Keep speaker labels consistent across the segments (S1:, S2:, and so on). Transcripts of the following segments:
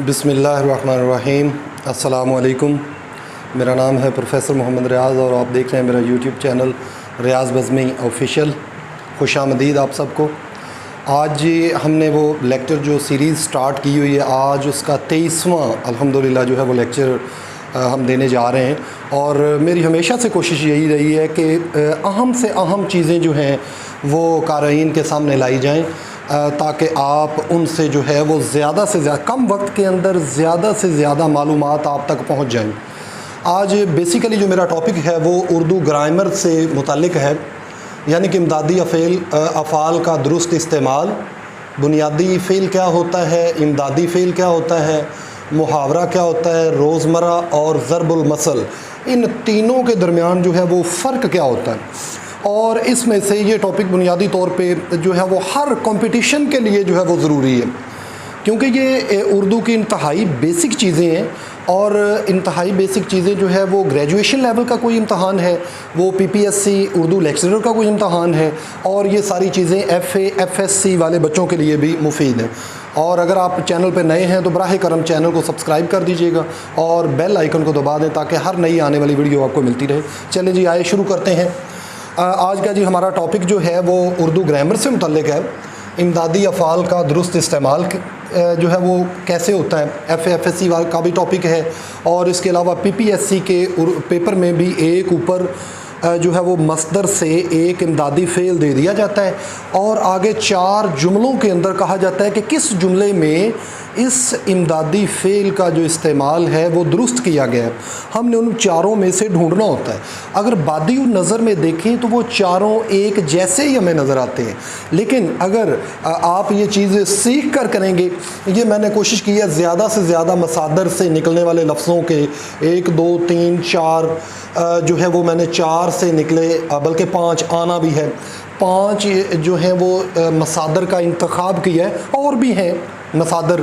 S1: بسم اللہ الرحمن الرحیم۔ السلام علیکم۔ میرا نام ہے پروفیسر محمد ریاض اور آپ دیکھ رہے ہیں میرا یوٹیوب چینل ریاض بزمی آفیشیل۔ خوش آمدید آپ سب کو۔ آج ہم نے وہ لیکچر جو سیریز سٹارٹ کی ہوئی ہے، آج اس کا 23واں الحمدللہ جو ہے وہ لیکچر ہم دینے جا رہے ہیں، اور میری ہمیشہ سے کوشش یہی رہی ہے کہ اہم سے اہم چیزیں جو ہیں وہ قارئین کے سامنے لائی جائیں، تاکہ آپ ان سے جو ہے وہ زیادہ سے زیادہ کم وقت کے اندر زیادہ سے زیادہ معلومات آپ تک پہنچ جائیں۔ آج بیسیکلی جو میرا ٹاپک ہے وہ اردو گرامر سے متعلق ہے، یعنی کہ امدادی افعال کا درست استعمال۔ بنیادی فعل کیا ہوتا ہے، امدادی فعل کیا ہوتا ہے، محاورہ کیا ہوتا ہے، روزمرہ اور ضرب المثل، ان تینوں کے درمیان جو ہے وہ فرق کیا ہوتا ہے۔ اور اس میں سے یہ ٹاپک بنیادی طور پہ جو ہے وہ ہر کمپٹیشن کے لیے جو ہے وہ ضروری ہے، کیونکہ یہ اردو کی انتہائی بیسک چیزیں ہیں، اور انتہائی بیسک چیزیں جو ہے وہ گریجویشن لیول کا کوئی امتحان ہے، وہ P P S C Urdu lecturer کا کوئی امتحان ہے، اور یہ ساری چیزیں F A F S C والے بچوں کے لیے بھی مفید ہیں۔ اور اگر آپ چینل پہ نئے ہیں تو براہ کرم چینل کو سبسکرائب کر دیجیے گا اور بیل آئیکن کو دبا دیں تاکہ ہر نئی آنے والی ویڈیو آپ کو ملتی رہے۔ چلیں جی، آئے شروع کرتے ہیں۔ آج کا ہمارا ٹاپک جو ہے وہ اردو گرامر سے متعلق ہے۔ امدادی افعال کا درست استعمال جو ہے وہ کیسے ہوتا ہے، F A F S C کا بھی ٹاپک ہے، اور اس کے علاوہ پی پی ایس سی کے پیپر میں بھی ایک اوپر جو ہے وہ مصدر سے ایک امدادی فعل دے دیا جاتا ہے، اور آگے 4 جملوں کے اندر کہا جاتا ہے کہ کس جملے میں اس امدادی فعل کا جو استعمال ہے وہ درست کیا گیا ہے۔ ہم نے ان 4 میں سے ڈھونڈنا ہوتا ہے۔ اگر بادی نظر میں دیکھیں تو وہ 4 ایک جیسے ہی ہمیں نظر آتے ہیں، لیکن اگر آپ یہ چیزیں سیکھ کر کریں گے، یہ میں نے کوشش کی ہے زیادہ سے زیادہ مصادر سے نکلنے والے لفظوں کے 1 2 3 4 جو ہے وہ میں نے 4 سے نکلے، بلکہ 5 آنا بھی ہے، 5 جو ہیں وہ مصادر کا انتخاب کیا ہے، اور بھی ہیں مصادر۔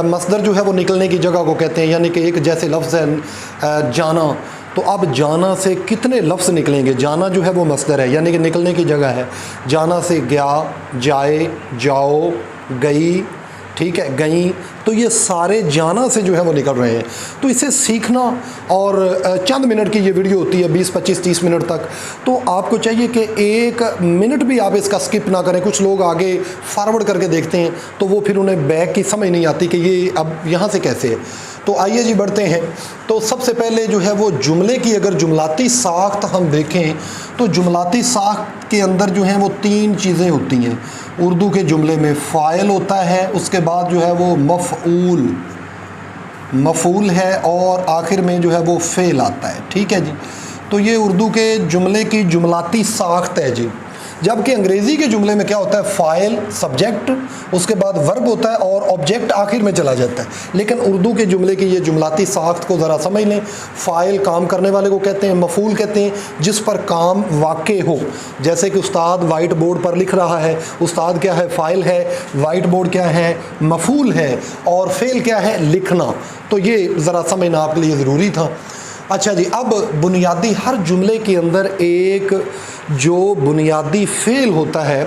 S1: مصدر جو ہے وہ نکلنے کی جگہ کو کہتے ہیں، یعنی کہ ایک جیسے لفظ ہے جانا، تو اب جانا سے کتنے لفظ نکلیں گے؟ جانا جو ہے وہ مصدر ہے، یعنی کہ نکلنے کی جگہ ہے۔ جانا سے گیا، جائے، جاؤ، گئی، ٹھیک ہے، گئیں، تو یہ سارے جانا سے جو ہے وہ نکل رہے ہیں۔ تو اسے سیکھنا، اور چند منٹ کی یہ ویڈیو ہوتی ہے، 20 25 30 منٹ تک، تو آپ کو چاہیے کہ 1 منٹ بھی آپ اس کا سکپ نہ کریں۔ کچھ لوگ آگے فارورڈ کر کے دیکھتے ہیں تو وہ پھر انہیں بیک کی سمجھ نہیں آتی کہ یہ اب یہاں سے کیسے ہے۔ تو آئیے جی بڑھتے ہیں۔ تو سب سے پہلے جو ہے وہ جملے کی اگر جملاتی ساخت ہم دیکھیں تو جملاتی ساخت کے اندر جو ہیں وہ 3 چیزیں ہوتی ہیں۔ اردو کے جملے میں فاعل ہوتا ہے، اس کے بعد جو ہے وہ مفعول ہے، اور آخر میں جو ہے وہ فعل آتا ہے، ٹھیک ہے جی۔ تو یہ اردو کے جملے کی جملاتی ساخت ہے جی۔ جبکہ انگریزی کے جملے میں کیا ہوتا ہے، فاعل، سبجیکٹ، اس کے بعد ورب ہوتا ہے اور آبجیکٹ آخر میں چلا جاتا ہے۔ لیکن اردو کے جملے کی یہ جملاتی ساخت کو ذرا سمجھ لیں۔ فاعل کام کرنے والے کو کہتے ہیں، مفعول کہتے ہیں جس پر کام واقع ہو، جیسے کہ استاد وائٹ بورڈ پر لکھ رہا ہے، استاد کیا ہے، فاعل ہے، وائٹ بورڈ کیا ہے، مفعول ہے، اور فعل کیا ہے، لکھنا۔ تو یہ ذرا سمجھنا آپ کے لیے ضروری تھا۔ اچھا جی، اب بنیادی ہر جملے کے اندر ایک جو بنیادی فعل ہوتا ہے،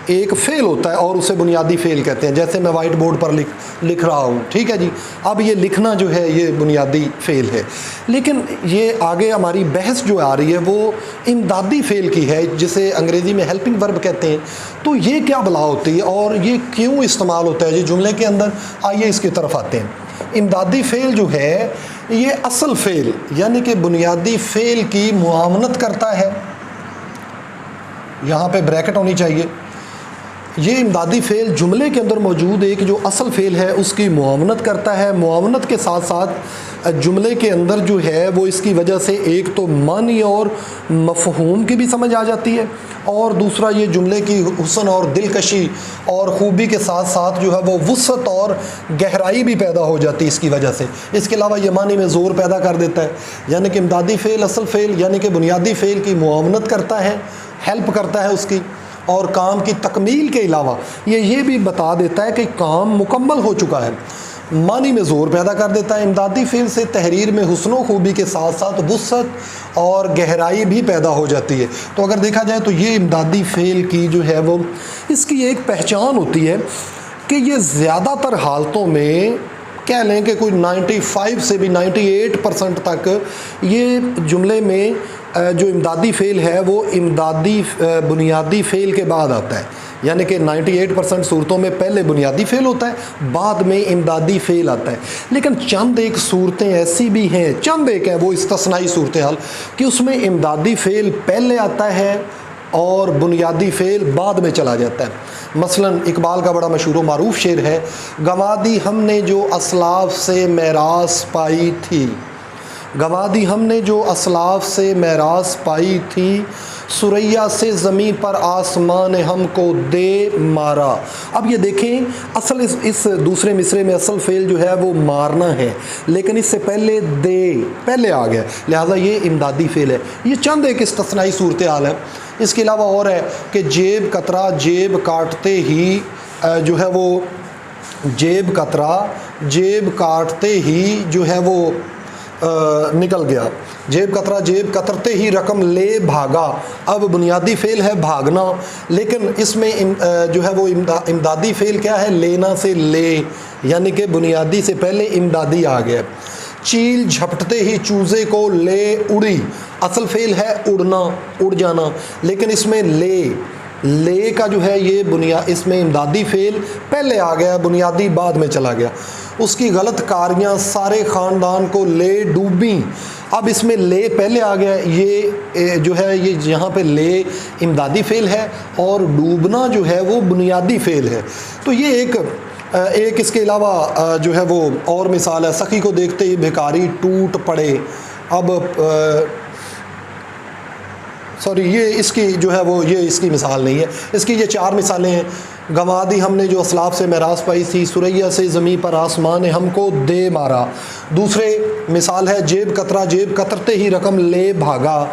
S1: ایک فعل ہوتا ہے، اور اسے بنیادی فعل کہتے ہیں۔ جیسے میں وائٹ بورڈ پر لکھ رہا ہوں، ٹھیک ہے جی۔ اب یہ لکھنا جو ہے یہ بنیادی فعل ہے، لیکن یہ آگے ہماری بحث جو آ رہی ہے وہ امدادی فعل کی ہے، جسے انگریزی میں ہیلپنگ ورب کہتے ہیں۔ تو یہ کیا بلا ہوتی ہے اور یہ کیوں استعمال ہوتا ہے جی جملے کے اندر؟ آئیے اس کی طرف آتے ہیں۔ امدادی فعل جو ہے یہ اصل فعل، یعنی کہ بنیادی فعل کی معاونت کرتا ہے۔ یہاں پہ بریکٹ ہونی چاہیے۔ یہ امدادی فعل جملے کے اندر موجود ایک جو اصل فعل ہے اس کی معاونت کرتا ہے۔ معاونت کے ساتھ ساتھ جملے کے اندر جو ہے وہ اس کی وجہ سے ایک تو معنی اور مفہوم کی بھی سمجھ آ جاتی ہے، اور دوسرا یہ جملے کی حسن اور دلکشی اور خوبی کے ساتھ ساتھ جو ہے وہ وسعت اور گہرائی بھی پیدا ہو جاتی ہے اس کی وجہ سے۔ اس کے علاوہ یہ معنی میں زور پیدا کر دیتا ہے، یعنی کہ امدادی فعل اصل فعل یعنی کہ بنیادی فعل کی معاونت کرتا ہے، ہیلپ کرتا ہے اس کی، اور کام کی تکمیل کے علاوہ یہ بھی بتا دیتا ہے کہ کام مکمل ہو چکا ہے۔ معنی میں زور پیدا کر دیتا ہے۔ امدادی فعل سے تحریر میں حسن و خوبی کے ساتھ ساتھ وسعت اور گہرائی بھی پیدا ہو جاتی ہے۔ تو اگر دیکھا جائے تو یہ امدادی فعل کی جو ہے وہ اس کی ایک پہچان ہوتی ہے کہ یہ زیادہ تر حالتوں میں کہہ لیں کہ کوئی 95 سے بھی 98% تک یہ جملے میں جو امدادی فعل ہے وہ امدادی بنیادی فعل کے بعد آتا ہے، یعنی کہ 98% صورتوں میں پہلے بنیادی فعل ہوتا ہے، بعد میں امدادی فعل آتا ہے۔ لیکن چند ایک صورتیں ایسی بھی ہیں، چند ایک ہیں وہ استثنائی صورتحال کہ اس میں امدادی فعل پہلے آتا ہے اور بنیادی فعل بعد میں چلا جاتا ہے۔ مثلا اقبال کا بڑا مشہور و معروف شعر ہے، گنوا دی ہم نے جو اسلاف سے میراث پائی تھی، گنوا دی ہم نے جو اسلاف سے میراث پائی تھی، سریا سے زمین پر آسمان ہم کو دے مارا۔ اب یہ دیکھیں اصل اس دوسرے مصرے میں اصل فعل جو ہے وہ مارنا ہے، لیکن اس سے پہلے دے پہلے آ گیا، لہٰذا یہ امدادی فعل ہے۔ یہ چند ایک استثنائی صورتحال ہے۔ اس کے علاوہ اور ہے کہ جیب کترا جیب کاٹتے ہی جو ہے وہ جیب کترا جیب کاٹتے ہی جو ہے وہ نکل گیا، جیب کترا جیب کترتے ہی رقم لے بھاگا۔ اب بنیادی فعل ہے بھاگنا، لیکن اس میں جو ہے وہ امدادی فعل کیا ہے، لینا سے لے، یعنی کہ بنیادی سے پہلے امدادی آ گیا۔ چیل جھپٹتے ہی چوزے کو لے اڑی، اصل فعل ہے اڑنا، اڑ جانا، لیکن اس میں لے کا جو ہے یہ اس میں امدادی فعل پہلے آ گیا، بنیادی بعد میں چلا گیا۔ اس کی غلط کاریاں سارے خاندان کو لے ڈوبیں، اب اس میں لے پہلے آ گیا، یہ جو ہے یہ یہاں پہ لے امدادی فعل ہے اور ڈوبنا جو ہے وہ بنیادی فعل ہے۔ تو یہ ایک اس کے علاوہ جو ہے وہ اور مثال ہے، سخی کو دیکھتے ہی بھکاری ٹوٹ پڑے۔ اب یہ اس کی جو ہے وہ یہ اس کی مثال نہیں ہے، اس کی یہ 4 مثالیں ہیں۔ گنوا دی ہم نے جو اسلاف سے میراث پائی تھی، سریا سے زمین پر آسمان نے ہم کو دے مارا۔ دوسرے مثال ہے جیب کترا جیب کترتے ہی رقم لے بھاگا،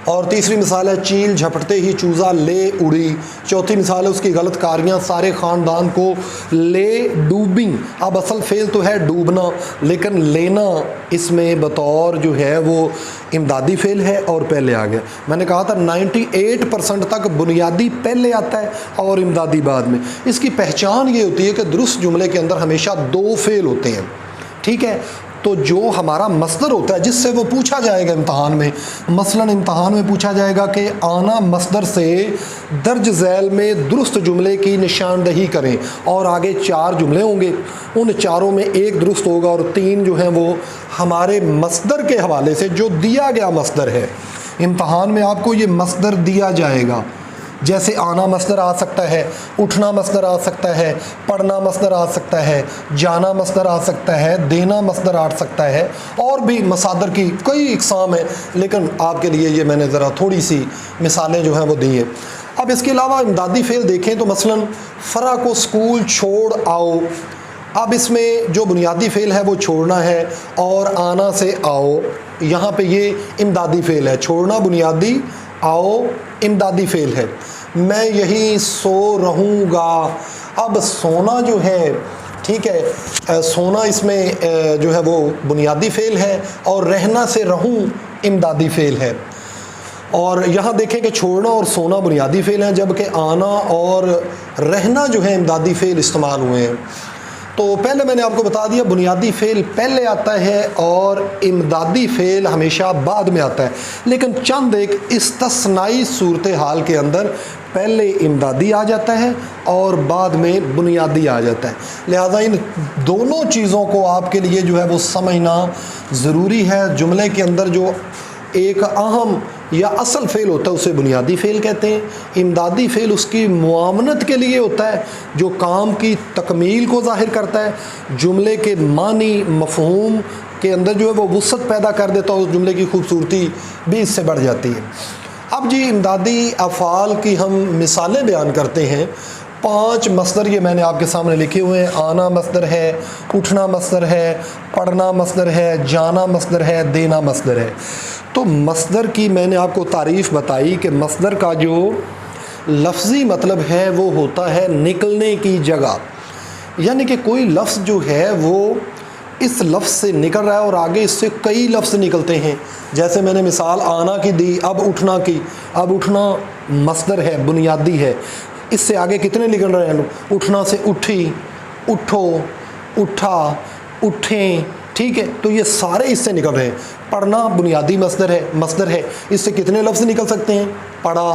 S1: اور تیسری مثال ہے چیل جھپٹتے ہی چوزا لے اڑی۔ چوتھی مثال ہے اس کی غلط کاریاں سارے خاندان کو لے ڈوبیں۔ اب اصل فعل تو ہے ڈوبنا، لیکن لینا اس میں بطور جو ہے وہ امدادی فعل ہے اور پہلے آ گیا۔ میں نے کہا تھا 98% تک بنیادی پہلے آتا ہے اور امدادی بعد میں۔ اس کی پہچان یہ ہوتی ہے کہ درست جملے کے اندر ہمیشہ 2 فعل ہوتے ہیں، ٹھیک ہے؟ تو جو ہمارا مصدر ہوتا ہے جس سے وہ پوچھا جائے گا امتحان میں، مثلا امتحان میں پوچھا جائے گا کہ آنا مصدر سے درج ذیل میں درست جملے کی نشاندہی کریں، اور آگے 4 جملے ہوں گے، ان 4 میں 1 درست ہوگا اور 3 جو ہیں وہ ہمارے مصدر کے حوالے سے جو دیا گیا مصدر ہے۔ امتحان میں آپ کو یہ مصدر دیا جائے گا، جیسے آنا مصدر آ سکتا ہے، اٹھنا مصدر آ سکتا ہے، پڑھنا مصدر آ سکتا ہے، جانا مصدر آ سکتا ہے، دینا مصدر آ سکتا ہے، اور بھی مصادر کی کئی اقسام ہیں، لیکن آپ کے لیے یہ میں نے ذرا تھوڑی سی مثالیں جو ہیں وہ دی ہیں۔ اب اس کے علاوہ امدادی فعل دیکھیں تو مثلا فرا کو اسکول چھوڑ آؤ، اب اس میں جو بنیادی فعل ہے وہ چھوڑنا ہے، اور آنا سے آؤ، یہاں پہ یہ امدادی فعل ہے، چھوڑنا بنیادی، آؤ امدادی فعل ہے۔ میں یہی سو رہوں گا، اب سونا جو ہے، ٹھیک ہے، سونا اس میں جو ہے وہ بنیادی فعل ہے، اور رہنا سے رہوں امدادی فعل ہے۔ اور یہاں دیکھیں کہ چھوڑنا اور سونا بنیادی فعل ہیں، جبکہ آنا اور رہنا جو ہے امدادی فعل استعمال ہوئے ہیں۔ تو پہلے میں نے آپ کو بتا دیا بنیادی فعل پہلے آتا ہے اور امدادی فعل ہمیشہ بعد میں آتا ہے، لیکن چند ایک استثنائی صورتحال کے اندر پہلے امدادی آ جاتا ہے اور بعد میں بنیادی آ جاتا ہے۔ لہٰذا ان دونوں چیزوں کو آپ کے لیے جو ہے وہ سمجھنا ضروری ہے۔ جملے کے اندر جو ایک اہم یا اصل فعل ہوتا ہے اسے بنیادی فعل کہتے ہیں، امدادی فعل اس کی معاونت کے لیے ہوتا ہے جو کام کی تکمیل کو ظاہر کرتا ہے، جملے کے معنی مفہوم کے اندر جو ہے وہ وسعت پیدا کر دیتا ہے، اس جملے کی خوبصورتی بھی اس سے بڑھ جاتی ہے۔ اب جی امدادی افعال کی ہم مثالیں بیان کرتے ہیں۔ 5 مصدر یہ میں نے آپ کے سامنے لکھے ہوئے ہیں۔ آنا مصدر ہے، اٹھنا مصدر ہے، پڑھنا مصدر ہے، جانا مصدر ہے، دینا مصدر ہے۔ تو مصدر کی میں نے آپ کو تعریف بتائی کہ مصدر کا جو لفظی مطلب ہے وہ ہوتا ہے نکلنے کی جگہ، یعنی کہ کوئی لفظ جو ہے وہ اس لفظ سے نکل رہا ہے اور آگے اس سے کئی لفظ نکلتے ہیں۔ جیسے میں نے مثال آنا کی دی، اب اٹھنا کی، اب اٹھنا مصدر ہے، بنیادی ہے، اس سے آگے کتنے نکل رہے ہیں؟ اٹھنا سے اٹھی، اٹھو، اٹھا، اٹھیں، ٹھیک ہے، تو یہ سارے اس سے نکل رہے ہیں۔ پڑھنا بنیادی مصدر ہے، اس سے کتنے لفظ نکل سکتے ہیں؟ پڑھا،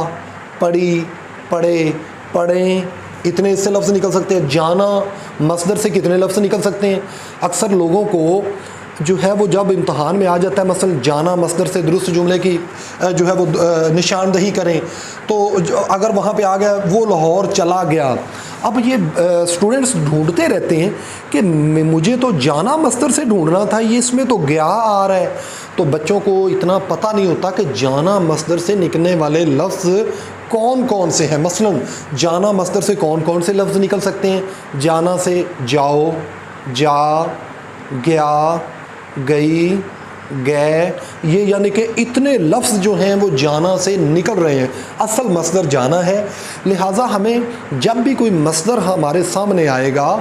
S1: پڑھی، پڑھے، پڑھیں، اتنے اس سے لفظ نکل سکتے ہیں۔ جانا مصدر سے کتنے لفظ نکل سکتے ہیں؟ اکثر لوگوں کو جو ہے وہ جب امتحان میں آ جاتا ہے مثلا جانا مصدر سے درست جملے کی جو ہے وہ نشاندہی کریں، تو اگر وہاں پہ آ گیا وہ لاہور چلا گیا، اب یہ اسٹوڈنٹس ڈھونڈتے رہتے ہیں کہ مجھے تو جانا مصدر سے ڈھونڈنا تھا، یہ اس میں تو گیا آ رہا ہے، تو بچوں کو اتنا پتہ نہیں ہوتا کہ جانا مصدر سے نکلنے والے لفظ کون کون سے ہیں۔ مثلا جانا مصدر سے کون کون سے لفظ نکل سکتے ہیں؟ جانا سے جاؤ، جا، گیا، گئی، گئے، یہ یعنی کہ اتنے لفظ جو ہیں وہ جانا سے نکل رہے ہیں۔ اصل مصدر جانا ہے، لہٰذا ہمیں جب بھی کوئی مصدر ہمارے سامنے آئے گا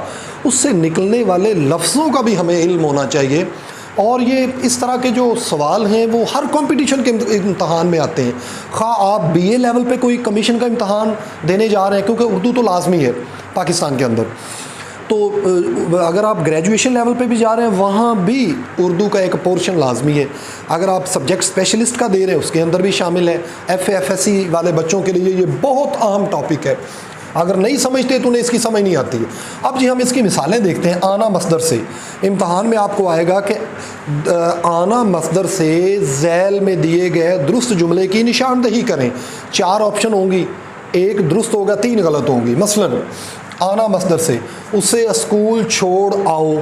S1: اس سے نکلنے والے لفظوں کا بھی ہمیں علم ہونا چاہیے۔ اور یہ اس طرح کے جو سوال ہیں وہ ہر کمپٹیشن کے امتحان میں آتے ہیں، خواہ آپ بی اے لیول پہ کوئی کمیشن کا امتحان دینے جا رہے ہیں، کیونکہ اردو تو لازمی ہے پاکستان کے اندر، تو اگر آپ گریجویشن لیول پہ بھی جا رہے ہیں وہاں بھی اردو کا ایک پورشن لازمی ہے۔ اگر آپ سبجیکٹ اسپیشلسٹ کا دے رہے ہیں اس کے اندر بھی شامل ہے۔ F A F S C والے بچوں کے لیے یہ بہت اہم ٹاپک ہے، اگر نہیں سمجھتے تو انہیں اس کی سمجھ نہیں آتی ہے۔ اب جی ہم اس کی مثالیں دیکھتے ہیں۔ آنا مصدر سے امتحان میں آپ کو آئے گا کہ آنا مصدر سے ذیل میں دیے گئے درست جملے کی نشاندہی کریں۔ 4 آپشن ہوں گی، 1 درست ہوگا، 3 غلط ہوں گی۔ مثلا آنا مصدر سے اسے اسکول چھوڑ آؤ،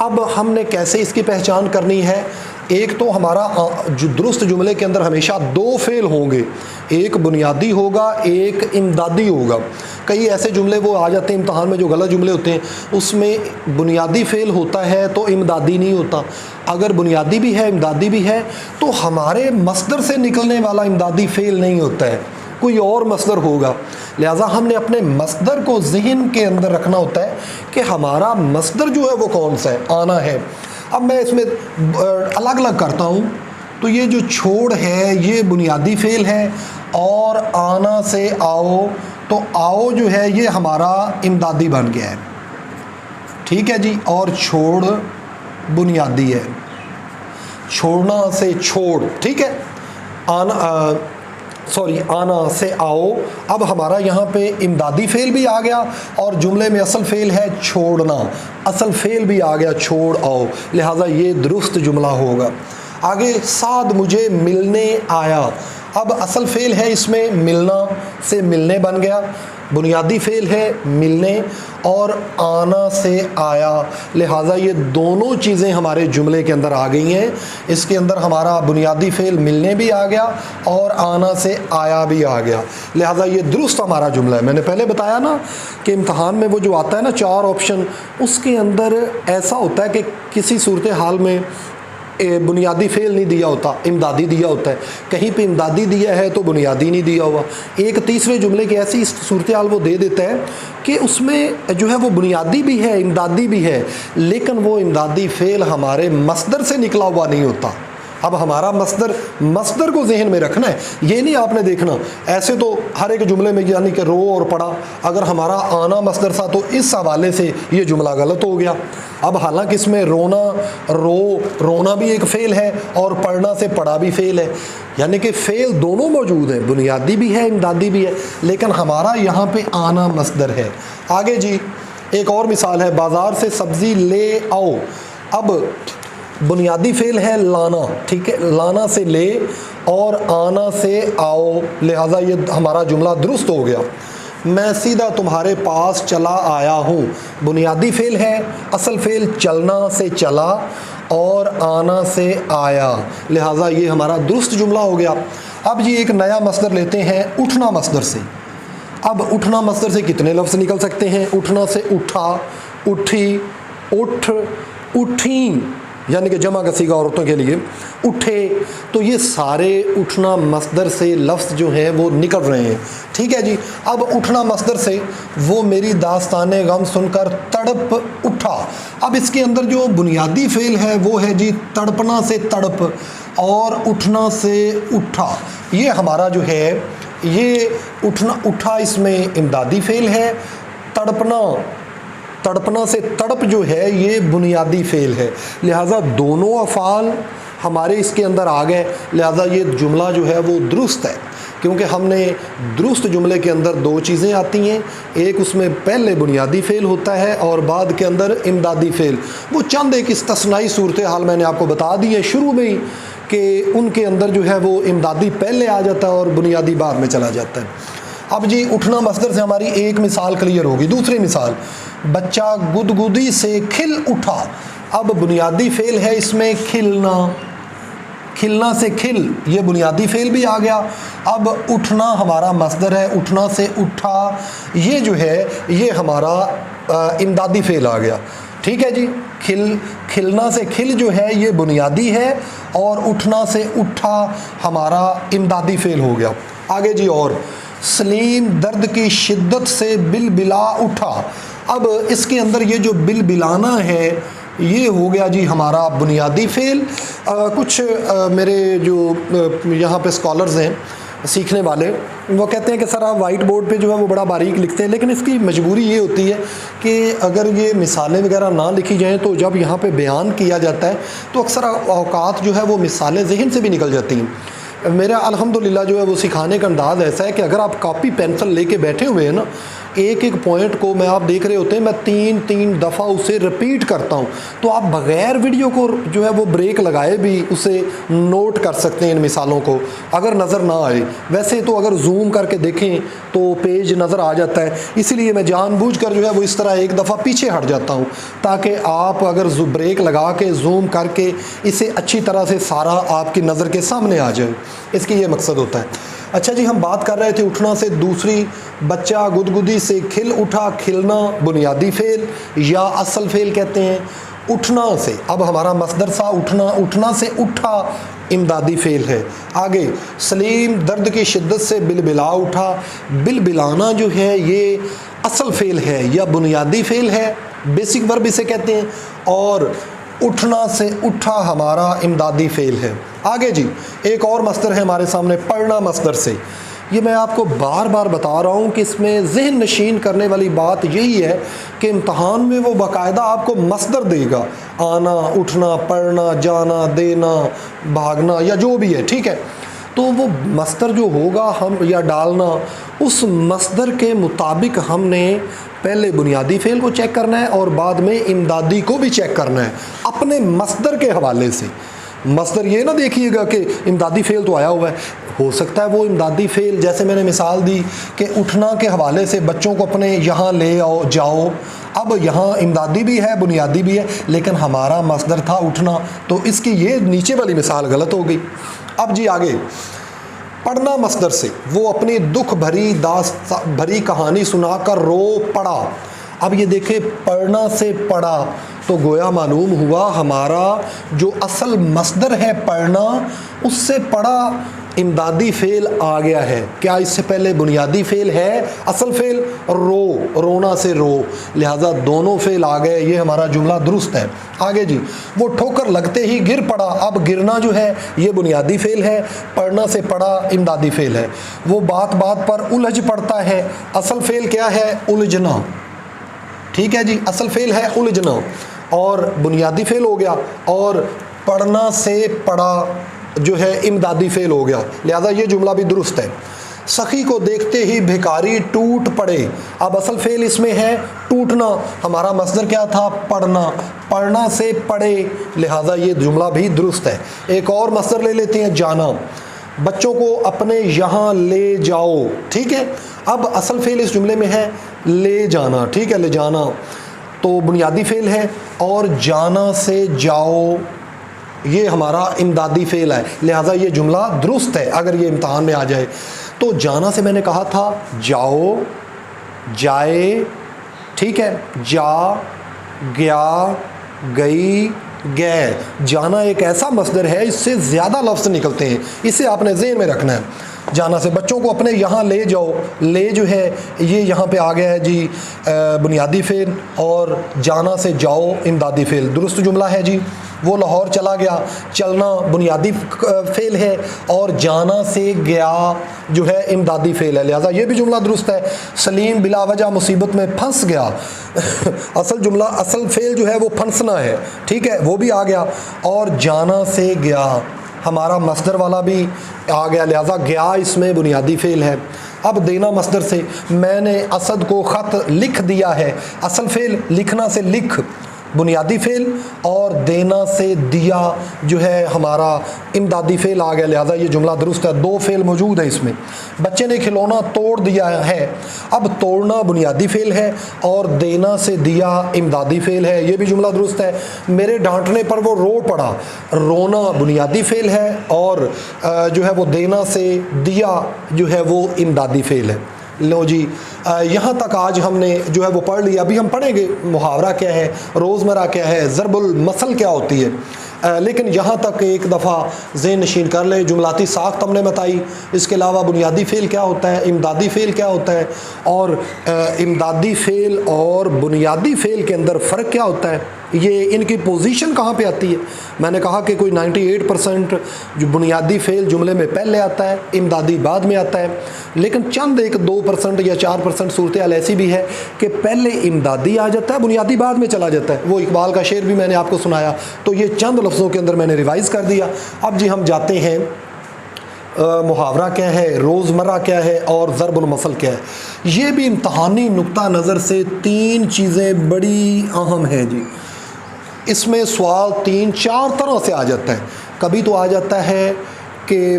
S1: اب ہم نے کیسے اس کی پہچان کرنی ہے؟ ایک تو ہمارا جو درست جملے کے اندر ہمیشہ 2 فعل ہوں گے، ایک بنیادی ہوگا، ایک امدادی ہوگا۔ کئی ایسے جملے وہ آ جاتے ہیں امتحان میں جو غلط جملے ہوتے ہیں، اس میں بنیادی فعل ہوتا ہے تو امدادی نہیں ہوتا۔ اگر بنیادی بھی ہے امدادی بھی ہے تو ہمارے مصدر سے نکلنے والا امدادی فعل نہیں ہوتا ہے، کوئی اور مصدر ہوگا۔ لہٰذا ہم نے اپنے مصدر کو ذہن کے اندر رکھنا ہوتا ہے کہ ہمارا مصدر جو ہے وہ کون سا ہے، آنا ہے۔ اب میں اس میں الگ الگ کرتا ہوں، تو یہ جو چھوڑ ہے یہ بنیادی فعل ہے، اور آنا سے آؤ، تو آؤ جو ہے یہ ہمارا امدادی بن گیا ہے، ٹھیک ہے جی، اور چھوڑ بنیادی ہے، چھوڑنا سے چھوڑ، ٹھیک ہے، آنا سے آؤ، اب ہمارا یہاں پہ امدادی فعل بھی آ گیا اور جملے میں اصل فعل ہے چھوڑنا، اصل فعل بھی آ گیا چھوڑ آؤ، لہٰذا یہ درست جملہ ہوگا۔ آگے سعد مجھے ملنے آیا، اب اصل فعل ہے اس میں ملنا سے ملنے بن گیا، بنیادی فعل ہے ملنے، اور آنا سے آیا، لہٰذا یہ دونوں چیزیں ہمارے جملے کے اندر آ گئی ہیں۔ اس کے اندر ہمارا بنیادی فعل ملنے بھی آ گیا اور آنا سے آیا بھی آ گیا، لہٰذا یہ درست ہمارا جملہ ہے۔ میں نے پہلے بتایا نا کہ امتحان میں وہ جو آتا ہے نا 4 آپشن، اس کے اندر ایسا ہوتا ہے کہ کسی صورتحال میں بنیادی فعل نہیں دیا ہوتا، امدادی دیا ہوتا ہے، کہیں پہ امدادی دیا ہے تو بنیادی نہیں دیا ہوا، ایک تیسرے جملے کی ایسی صورتحال وہ دے دیتا ہے کہ اس میں جو ہے وہ بنیادی بھی ہے امدادی بھی ہے، لیکن وہ امدادی فعل ہمارے مصدر سے نکلا ہوا نہیں ہوتا۔ اب ہمارا مصدر کو ذہن میں رکھنا ہے، یہ نہیں آپ نے دیکھنا ایسے تو ہر ایک جملے میں یعنی کہ رو اور پڑھا، اگر ہمارا آنا مصدر تھا تو اس حوالے سے یہ جملہ غلط ہو گیا۔ اب حالانکہ اس میں رونا بھی ایک فعل ہے اور پڑھنا سے پڑھا بھی فعل ہے، یعنی کہ فعل دونوں موجود ہیں، بنیادی بھی ہے امدادی بھی ہے، لیکن ہمارا یہاں پہ آنا مصدر ہے۔ آگے جی ایک اور مثال ہے، بازار سے سبزی لے آؤ، اب بنیادی فعل ہے لانا، ٹھیک ہے، لانا سے لے اور آنا سے آؤ، لہٰذا یہ ہمارا جملہ درست ہو گیا۔ میں سیدھا تمہارے پاس چلا آیا ہوں، بنیادی فعل ہے، اصل فعل چلنا سے چلا اور آنا سے آیا، لہٰذا یہ ہمارا درست جملہ ہو گیا۔ اب جی ایک نیا مصدر لیتے ہیں اٹھنا مصدر سے۔ اب اٹھنا مصدر سے کتنے لفظ نکل سکتے ہیں؟ اٹھنا سے اٹھا، اٹھی، اٹھ، اٹھیں، یعنی کہ جمع کا صیغہ عورتوں کے لیے اٹھے، تو یہ سارے اٹھنا مصدر سے لفظ جو ہیں وہ نکل رہے ہیں، ٹھیک ہے جی۔ اب اٹھنا مصدر سے وہ میری داستان غم سن کر تڑپ اٹھا، اب اس کے اندر جو بنیادی فعل ہے وہ ہے جی تڑپنا سے تڑپ اور اٹھنا سے اٹھا، یہ ہمارا جو ہے یہ اٹھا اس میں امدادی فعل ہے، تڑپنا تڑپنا سے تڑپ جو ہے یہ بنیادی فعل ہے، لہٰذا دونوں افعال ہمارے اس کے اندر آ گئے، لہٰذا یہ جملہ جو ہے وہ درست ہے، کیونکہ ہم نے درست جملے کے اندر دو چیزیں آتی ہیں، ایک اس میں پہلے بنیادی فعل ہوتا ہے اور بعد کے اندر امدادی فعل۔ وہ چند ایک استثنائی صورتحال میں نے آپ کو بتا دی ہے شروع میں ہی کہ ان کے اندر جو ہے وہ امدادی پہلے آ جاتا ہے اور بنیادی بعد میں چلا جاتا ہے۔ اب جی اٹھنا مصدر سے ہماری ایک مثال کلیئر ہوگی۔ دوسری مثال، بچہ گدگدی سے کھل اٹھا۔ اب بنیادی فعل ہے اس میں کھلنا، کھلنا سے کھل یہ بنیادی فعل بھی آ گیا۔ اب اٹھنا ہمارا مصدر ہے، اٹھنا سے اٹھا یہ جو ہے یہ ہمارا امدادی فعل آ گیا، ٹھیک ہے جی۔ کھلنا سے کھل جو ہے یہ بنیادی ہے اور اٹھنا سے اٹھا ہمارا امدادی فعل ہو گیا۔ آگے جی، اور سلیم درد کی شدت سے بلبلا اٹھا۔ اب اس کے اندر یہ جو بلبلانا ہے یہ ہو گیا جی ہمارا بنیادی فعل۔ کچھ میرے جو یہاں پہ اسکالرز ہیں سیکھنے والے، وہ کہتے ہیں کہ سر آپ وائٹ بورڈ پہ جو ہے وہ بڑا باریک لکھتے ہیں، لیکن اس کی مجبوری یہ ہوتی ہے کہ اگر یہ مثالیں وغیرہ نہ لکھی جائیں تو جب یہاں پہ بیان کیا جاتا ہے تو اکثر اوقات جو ہے وہ مثالیں ذہن سے بھی نکل جاتی ہیں۔ میرا الحمدللہ جو ہے وہ سکھانے کا انداز ایسا ہے کہ اگر آپ کاپی پینسل لے کے بیٹھے ہوئے ہیں نا، ایک ایک پوائنٹ کو میں آپ دیکھ رہے ہوتے ہیں میں تین دفعہ اسے رپیٹ کرتا ہوں، تو آپ بغیر ویڈیو کو جو ہے وہ بریک لگائے بھی اسے نوٹ کر سکتے ہیں ان مثالوں کو اگر نظر نہ آئے۔ ویسے تو اگر زوم کر کے دیکھیں تو پیج نظر آ جاتا ہے، اسی لیے میں جان بوجھ کر جو ہے وہ اس طرح ایک دفعہ پیچھے ہٹ جاتا ہوں تاکہ آپ اگر بریک لگا کے زوم کر کے اسے اچھی طرح سے سارا آپ کی نظر کے سامنے آ جائے، اس کی یہ مقصد ہوتا ہے۔ اچھا جی، ہم بات کر رہے تھے اٹھنا سے، دوسری بچہ گدگدی سے کھل اٹھا۔ کھلنا بنیادی فعل یا اصل فعل کہتے ہیں، اٹھنا سے اب ہمارا مصدر سا اٹھنا، اٹھنا سے اٹھا امدادی فعل ہے۔ آگے سلیم درد کی شدت سے بلبلا اٹھا۔ بلبلانا جو ہے یہ اصل فعل ہے یا بنیادی فعل ہے، بیسک ورب اسے کہتے ہیں، اور اٹھنا سے اٹھا ہمارا امدادی فعل ہے۔ آگے جی ایک اور مصدر ہے ہمارے سامنے، پڑھنا مصدر سے۔ یہ میں آپ کو بار بار بتا رہا ہوں کہ اس میں ذہن نشین کرنے والی بات یہی ہے کہ امتحان میں وہ باقاعدہ آپ کو مصدر دے گا، آنا، اٹھنا، پڑھنا، جانا، دینا، بھاگنا یا جو بھی ہے، ٹھیک ہے۔ تو وہ مصدر جو ہوگا ہم یا ڈالنا، اس مصدر کے مطابق ہم نے پہلے بنیادی فعل کو چیک کرنا ہے اور بعد میں امدادی کو بھی چیک کرنا ہے اپنے مصدر کے حوالے سے۔ مصدر یہ نہ دیکھیے گا کہ امدادی فعل تو آیا ہوا ہے، ہو سکتا ہے وہ امدادی فعل جیسے میں نے مثال دی کہ اٹھنا کے حوالے سے بچوں کو اپنے یہاں لے آؤ جاؤ، اب یہاں امدادی بھی ہے بنیادی بھی ہے لیکن ہمارا مصدر تھا اٹھنا، تو اس کی یہ نیچے والی مثال غلط ہو گئی۔ اب جی آگے پڑھنا مصدر سے، وہ اپنی دکھ بھری کہانی سنا کر رو پڑا۔ اب یہ دیکھیں پڑھنا سے پڑھا تو گویا معلوم ہوا ہمارا جو اصل مصدر ہے پڑھنا، اس سے پڑھا امدادی فعل آ گیا ہے۔ کیا اس سے پہلے بنیادی فعل ہے اصل فعل رو، رونا سے رو، لہٰذا دونوں فعل آ گئے، یہ ہمارا جملہ درست ہے۔ آگے جی وہ ٹھوکر لگتے ہی گر پڑا۔ اب گرنا جو ہے یہ بنیادی فعل ہے، پڑھنا سے پڑھا امدادی فعل ہے۔ وہ بات بات پر الجھ پڑتا ہے، اصل فعل کیا ہے؟ الجھنا، ٹھیک ہے جی، اصل فعل ہے الجھنا اور بنیادی فعل ہو گیا، اور پڑھنا سے پڑھا جو ہے امدادی فعل ہو گیا، لہذا یہ جملہ بھی درست ہے۔ سخی کو دیکھتے ہی بھکاری ٹوٹ پڑے۔ اب اصل فعل اس میں ہے ٹوٹنا، ہمارا مصدر کیا تھا؟ پڑھنا، پڑھنا سے پڑھے، لہذا یہ جملہ بھی درست ہے۔ ایک اور مصدر لے لیتے ہیں، جانا، بچوں کو اپنے یہاں لے جاؤ، ٹھیک ہے۔ اب اصل فعل اس جملے میں ہے لے جانا، ٹھیک ہے، لے جانا تو بنیادی فعل ہے، اور جانا سے جاؤ یہ ہمارا امدادی فعل ہے، لہٰذا یہ جملہ درست ہے اگر یہ امتحان میں آ جائے۔ تو جانا سے میں نے کہا تھا جاؤ، جائے، ٹھیک ہے، جا، گیا، گئی، گئے۔ جانا ایک ایسا مصدر ہے اس سے زیادہ لفظ نکلتے ہیں، اسے آپ نے ذہن میں رکھنا ہے۔ جانا سے بچوں کو اپنے یہاں لے جاؤ، لے جو ہے یہ یہاں پہ آ گیا ہے جی بنیادی فعل، اور جانا سے جاؤ امدادی فعل، درست جملہ ہے جی۔ وہ لاہور چلا گیا، چلنا بنیادی فعل ہے اور جانا سے گیا جو ہے امدادی فعل ہے، لہٰذا یہ بھی جملہ درست ہے۔ سلیم بلا وجہ مصیبت میں پھنس گیا، اصل جملہ اصل فعل جو ہے وہ پھنسنا ہے، ٹھیک ہے، وہ بھی آ گیا، اور جانا سے گیا ہمارا مصدر والا بھی آ گیا، لہٰذا گیا اس میں بنیادی فعل ہے۔ اب دینا مصدر سے، میں نے اسد کو خط لکھ دیا ہے، اصل فعل لکھنا سے لکھ بنیادی فعل، اور دینا سے دیا جو ہے ہمارا امدادی فعل آ گیا، لہٰذا یہ جملہ درست ہے۔ دو فعل موجود ہیں اس میں۔ بچے نے کھلونا توڑ دیا ہے، اب توڑنا بنیادی فعل ہے اور دینا سے دیا امدادی فعل ہے، یہ بھی جملہ درست ہے۔ میرے ڈانٹنے پر وہ رو پڑا، رونا بنیادی فعل ہے اور جو ہے وہ دینا سے دیا جو ہے وہ امدادی فعل ہے۔ لو جی یہاں تک آج ہم نے جو ہے وہ پڑھ لیا، ابھی ہم پڑھیں گے محاورہ کیا ہے، روزمرہ کیا ہے، ضرب المثل کیا ہوتی ہے، لیکن یہاں تک ایک دفعہ ذہن نشین کر لیں۔ جملاتی ساخت ہم نے بتائی، اس کے علاوہ بنیادی فعل کیا ہوتا ہے، امدادی فعل کیا ہوتا ہے، اور امدادی فعل اور بنیادی فعل کے اندر فرق کیا ہوتا ہے، یہ ان کی پوزیشن کہاں پہ آتی ہے۔ میں نے کہا کہ کوئی 98% جو بنیادی فعل جملے میں پہلے آتا ہے، امدادی بعد میں آتا ہے، لیکن چند 1-2% یا 4% صورتحال ایسی بھی ہے کہ پہلے امدادی آ جاتا ہے، بنیادی بعد میں چلا جاتا ہے۔ وہ اقبال کا شعر بھی میں نے آپ کو سنایا، تو یہ چند لفظوں کے اندر میں نے ریوائز کر دیا۔ اب جی ہم جاتے ہیں محاورہ کیا ہے، روزمرہ کیا ہے اور ضرب المثل کیا ہے۔ یہ بھی امتحانی نقطہ نظر سے 3 چیزیں بڑی اہم ہیں جی۔ اس میں سوال 3-4 طرح سے آ جاتا ہے۔ کبھی تو آ جاتا ہے کہ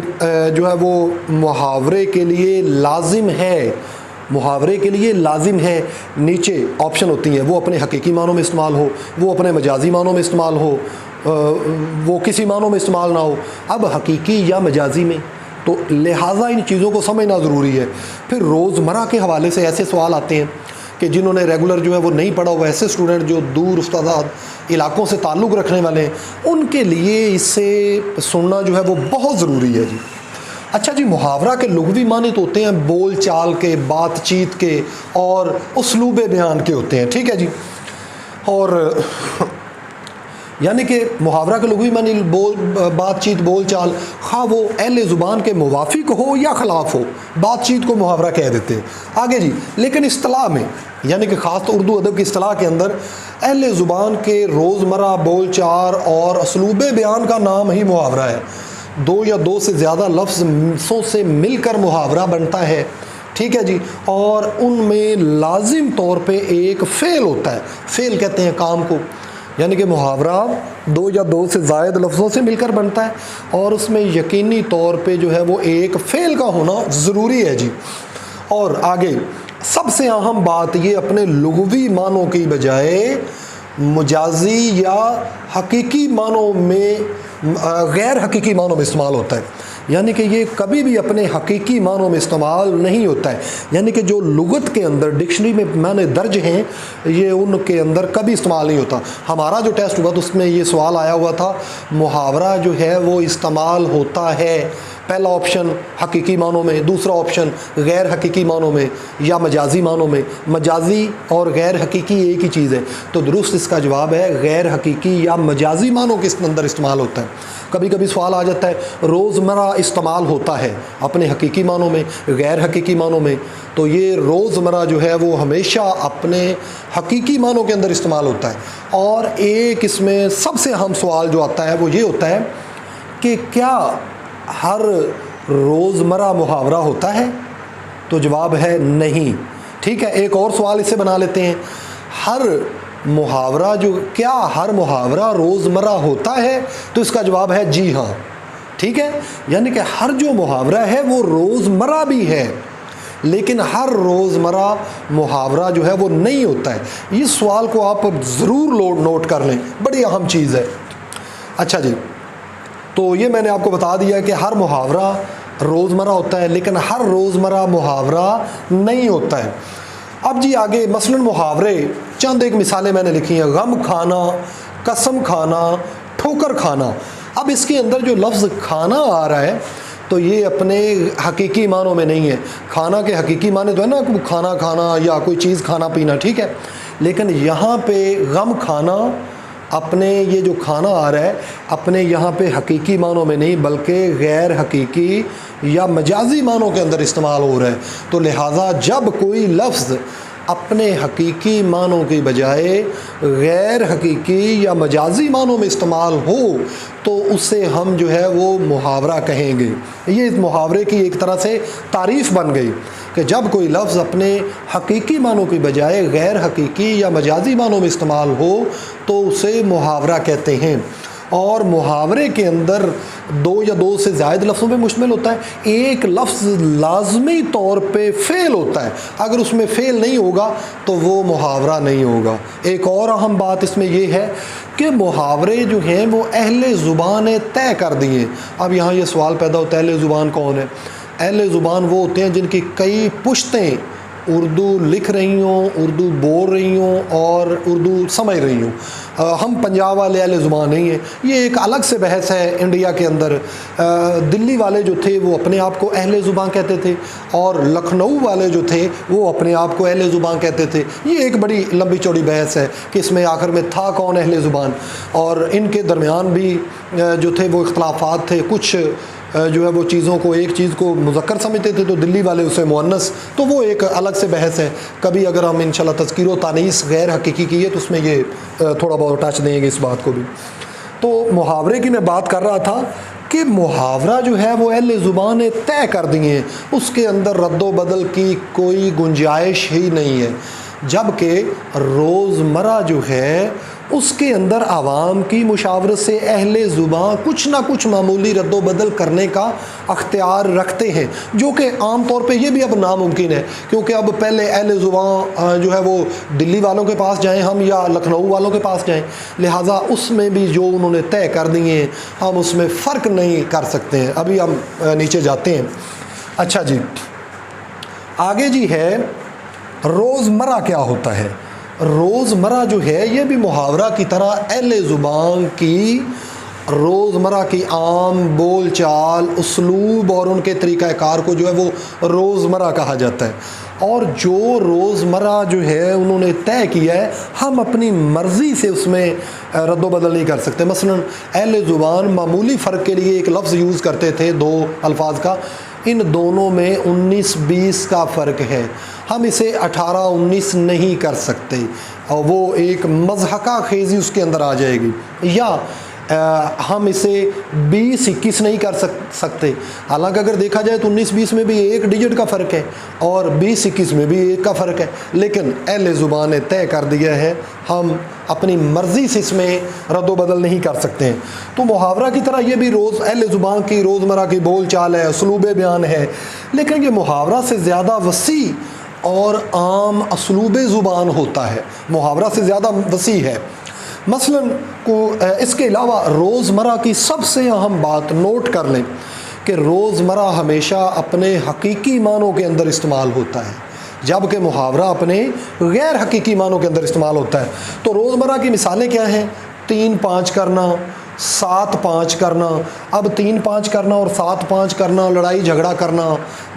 S1: جو ہے وہ محاورے کے لیے لازم ہے، محاورے کے لیے لازم ہے، نیچے آپشن ہوتی ہیں، وہ اپنے حقیقی معنوں میں استعمال ہو، وہ اپنے مجازی معنوں میں استعمال ہو، وہ کسی معنوں میں استعمال نہ ہو۔ اب حقیقی یا مجازی میں، تو لہٰذا ان چیزوں کو سمجھنا ضروری ہے۔ پھر روزمرہ کے حوالے سے ایسے سوال آتے ہیں کہ جنہوں نے ریگولر جو ہے وہ نہیں پڑھا ہوا، ایسے اسٹوڈنٹ جو دور استادات علاقوں سے تعلق رکھنے والے ہیں، ان کے لیے اس سے سننا جو ہے وہ بہت ضروری ہے جی۔ اچھا جی، محاورہ کے لغوی معنی تو ہوتے ہیں بول چال کے، بات چیت کے اور اسلوب بیان کے ہوتے ہیں، ٹھیک ہے جی۔ اور یعنی کہ محاورہ کے لغوی معنی بات چیت، بول چال، خواہ وہ اہل زبان کے موافق ہو یا خلاف ہو، بات چیت کو محاورہ کہہ دیتے ہیں۔ آگے جی، لیکن اصطلاح میں، یعنی کہ خاص طور اردو ادب کی اصطلاح کے اندر اہل زبان کے روزمرہ بول چال اور اسلوب بیان کا نام ہی محاورہ ہے۔ 2 یا 2 سے زیادہ لفظوں سے مل کر محاورہ بنتا ہے، ٹھیک ہے جی، اور ان میں لازم طور پہ ایک فعل ہوتا ہے، فعل کہتے ہیں کام کو، یعنی کہ محاورہ 2 یا 2 سے زائد لفظوں سے مل کر بنتا ہے اور اس میں یقینی طور پہ جو ہے وہ ایک فعل کا ہونا ضروری ہے جی۔ اور آگے سب سے اہم بات، یہ اپنے لغوی معنوں کی بجائے مجازی یا حقیقی معنوں میں، غیر حقیقی معنوں میں استعمال ہوتا ہے، یعنی کہ یہ کبھی بھی اپنے حقیقی معنوں میں استعمال نہیں ہوتا ہے، یعنی کہ جو لغت کے اندر ڈکشنری میں معنی درج ہیں یہ ان کے اندر کبھی استعمال نہیں ہوتا۔ ہمارا جو ٹیسٹ ہوا تو اس میں یہ سوال آیا ہوا تھا، محاورہ جو ہے وہ استعمال ہوتا ہے، پہلا آپشن حقیقی معنوں میں، دوسرا آپشن غیر حقیقی معنوں میں یا مجازی معنوں میں۔ مجازی اور غیر حقیقی ایک ہی چیز ہے، تو درست اس کا جواب ہے غیر حقیقی یا مجازی معنوں کے اندر استعمال ہوتا ہے۔ کبھی کبھی سوال آ جاتا ہے روزمرہ استعمال ہوتا ہے اپنے حقیقی معنوں میں، غیر حقیقی معنوں میں، تو یہ روزمرہ جو ہے وہ ہمیشہ اپنے حقیقی معنوں کے اندر استعمال ہوتا ہے۔ اور ایک اس میں سب سے اہم سوال جو آتا ہے وہ یہ ہوتا ہے کہ کیا ہر روزمرہ محاورہ ہوتا ہے؟ تو جواب ہے نہیں، ٹھیک ہے۔ ایک اور سوال اس سے بنا لیتے ہیں، ہر محاورہ کیا ہر محاورہ روزمرہ ہوتا ہے؟ تو اس کا جواب ہے جی ہاں، ٹھیک ہے، یعنی کہ ہر جو محاورہ ہے وہ روزمرہ بھی ہے، لیکن ہر روزمرہ محاورہ جو ہے وہ نہیں ہوتا ہے۔ اس سوال کو آپ ضرور نوٹ کر لیں، بڑی اہم چیز ہے۔ اچھا جی، تو یہ میں نے آپ کو بتا دیا کہ ہر محاورہ روزمرہ ہوتا ہے لیکن ہر روزمرہ محاورہ نہیں ہوتا ہے۔ اب جی آگے مثلا محاورے چند ایک مثالیں میں نے لکھی ہیں، غم کھانا، قسم کھانا، ٹھوکر کھانا۔ اب اس کے اندر جو لفظ کھانا آ رہا ہے تو یہ اپنے حقیقی معنوں میں نہیں ہے۔ کھانا کے حقیقی معنی تو ہے نا کھانا کھانا یا کوئی چیز کھانا پینا، ٹھیک ہے، لیکن یہاں پہ غم کھانا اپنے یہ جو کھانا آ رہا ہے اپنے یہاں پہ حقیقی معنوں میں نہیں بلکہ غیر حقیقی یا مجازی معنوں کے اندر استعمال ہو رہا ہے۔ تو لہٰذا جب کوئی لفظ اپنے حقیقی معنوں کی بجائے غیر حقیقی یا مجازی معنوں میں استعمال ہو تو اسے ہم جو ہے وہ محاورہ کہیں گے۔ یہ اس محاورے کی ایک طرح سے تعریف بن گئی کہ جب کوئی لفظ اپنے حقیقی معنوں کی بجائے غیر حقیقی یا مجازی معنوں میں استعمال ہو تو اسے محاورہ کہتے ہیں۔ اور محاورے کے اندر دو یا دو سے زائد لفظوں پہ مشتمل ہوتا ہے۔ ایک لفظ لازمی طور پہ فعل ہوتا ہے، اگر اس میں فعل نہیں ہوگا تو وہ محاورہ نہیں ہوگا۔ ایک اور اہم بات اس میں یہ ہے کہ محاورے جو ہیں وہ اہل زبان نے طے کر دیے۔ اب یہاں یہ سوال پیدا ہوتا ہے اہل زبان کون ہے؟ اہل زبان وہ ہوتے ہیں جن کی کئی پشتیں اردو لکھ رہی ہوں، اردو بول رہی ہوں اور اردو سمجھ رہی ہوں۔ ہم پنجاب والے اہل زبان نہیں ہیں، یہ ایک الگ سے بحث ہے۔ انڈیا کے اندر دلی والے جو تھے وہ اپنے آپ کو اہل زبان کہتے تھے اور لکھنؤ والے جو تھے وہ اپنے آپ کو اہل زبان کہتے تھے۔ یہ ایک بڑی لمبی چوڑی بحث ہے کہ اس میں آخر میں تھا کون اہل زبان، اور ان کے درمیان بھی جو تھے وہ اختلافات تھے۔ کچھ جو ہے وہ چیزوں کو ایک چیز کو مذکر سمجھتے تھے تو دلی والے اسے مؤنث، تو وہ ایک الگ سے بحث ہے۔ کبھی اگر ہم انشاءاللہ تذکیر و تانیث غیر حقیقی کی ہے تو اس میں یہ تھوڑا بہت ٹچ دیں گے اس بات کو بھی۔ تو محاورے کی میں بات کر رہا تھا کہ محاورہ جو ہے وہ اہل زبان نے طے کر دیے ہیں، اس کے اندر رد و بدل کی کوئی گنجائش ہی نہیں ہے، جبکہ روزمرہ جو ہے اس کے اندر عوام کی مشاورت سے اہل زبان کچھ نہ کچھ معمولی رد و بدل کرنے کا اختیار رکھتے ہیں، جو کہ عام طور پہ یہ بھی اب ناممکن ہے، کیونکہ اب پہلے اہل زبان جو ہے وہ دلی والوں کے پاس جائیں ہم یا لکھنؤ والوں کے پاس جائیں، لہٰذا اس میں بھی جو انہوں نے طے کر دیے ہیں ہم اس میں فرق نہیں کر سکتے ہیں۔ ابھی ہم نیچے جاتے ہیں۔ اچھا جی، آگے جی ہے روزمرہ کیا ہوتا ہے۔ روزمرہ جو ہے یہ بھی محاورہ کی طرح اہل زبان کی روزمرہ کی عام بول چال، اسلوب اور ان کے طریقہ کار کو جو ہے وہ روزمرہ کہا جاتا ہے، اور جو روزمرہ جو ہے انہوں نے طے کیا ہے ہم اپنی مرضی سے اس میں رد و بدل نہیں کر سکتے۔ مثلا اہل زبان معمولی فرق کے لیے ایک لفظ یوز کرتے تھے دو الفاظ کا، ان دونوں میں 19-20 کا فرق ہے، ہم اسے 18-19 نہیں کر سکتے، اور وہ ایک مضحکہ خیزی اس کے اندر آ جائے گی، یا ہم اسے 20-21 نہیں کر سکتے، حالانکہ اگر دیکھا جائے تو 19-20 میں بھی ایک ڈیجٹ کا فرق ہے اور 20-21 میں بھی ایک کا فرق ہے، لیکن اہل زبان نے طے کر دیا ہے ہم اپنی مرضی سے اس میں رد و بدل نہیں کر سکتے ہیں۔ تو محاورہ کی طرح یہ بھی اہل زبان کی روزمرہ کی بول چال ہے، اسلوب بیان ہے، لیکن یہ محاورہ سے زیادہ وسیع اور عام اسلوب زبان ہوتا ہے، محاورہ سے زیادہ وسیع ہے۔ مثلا اس کے علاوہ روزمرہ کی سب سے اہم بات نوٹ کر لیں کہ روزمرہ ہمیشہ اپنے حقیقی معنوں کے اندر استعمال ہوتا ہے، جبکہ محاورہ اپنے غیر حقیقی معنوں کے اندر استعمال ہوتا ہے۔ تو روزمرہ کی مثالیں کیا ہیں؟ 3-5 کرنا، 7-5 کرنا۔ اب 3-5 کرنا اور 7-5 کرنا، لڑائی جھگڑا کرنا،